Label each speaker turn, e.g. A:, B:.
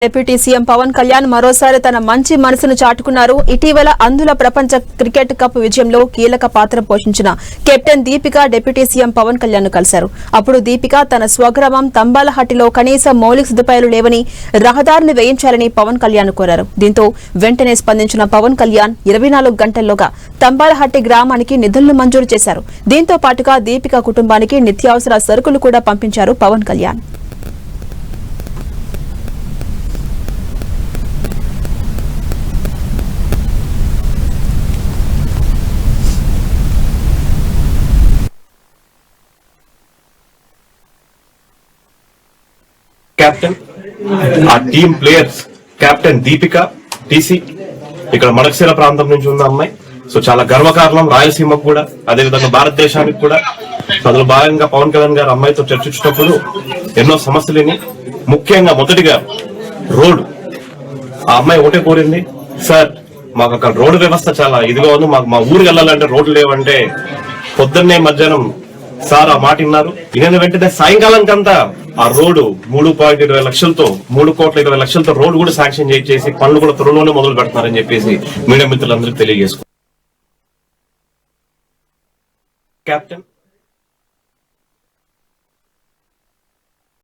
A: Deputy CM Pawan Kalyan మరోసారి తన మంచి మనసును చాటుకున్నారు. ఇటీవల అందుల ప్రపంచ క్రికెట్ కప్ విజయంలో కీలక పాత్ర పోషించిన captain Deepika deputy CM Pawan Kalyan ను కలిశారు. అప్పుడు దీపిక తన స్వగ్రామం తంబాలహట్టిలో కనీస మౌలిక సదుపాయాలు లేవని, రహదారిని వేయించాలని పవన్ కళ్యాణ్ కోరారు. దీంతో వెంటనే స్పందించిన పవన్ కళ్యాణ్ 24 గంటల్లోగా తంబాలహట్టి గ్రామానికి నిధులను మంజూరు చేశారు. దీంతో పాటుగా దీపిక కుటుంబానికి నిత్యావసర సరుకులు కూడా పంపించారు పవన్ కళ్యాణ్.
B: కెప్టెన్ ఆ team players captain Deepika TC ఇక్కడ మడకశిర ప్రాంతం నుంచి ఉన్న అమ్మాయి. సో చాలా గర్వకారణం రాయలసీమకు కూడా, అదేవిధంగా భారతదేశానికి కూడా. అందులో భాగంగా పవన్ కళ్యాణ్ గారు అమ్మాయితో చర్చించినప్పుడు ఎన్నో సమస్యలని, ముఖ్యంగా మొదటిగా రోడ్డు. ఆ అమ్మాయి ఒకటే కోరింది, సార్ మాకు అక్కడ రోడ్డు వ్యవస్థ చాలా ఇదిగా ఉంది, మాకు మా ఊరికి వెళ్ళాలంటే రోడ్లు లేవంటే పొద్దున్నే మధ్యాహ్నం సార్ ఆ మాట విన్నారు. విన వెంటనే సాయంకాలంకంతా ఆ రోడ్డు 3.20 లక్షలతో 3,20,00,000తో రోడ్డు కూడా శాంక్షన్ చేసి పనులు కూడా త్వరలోనే మొదలు పెడుతున్నారని చెప్పేసి మీడియా మిత్రులందరికీ తెలియజేసుకున్నారు. కెప్టెన్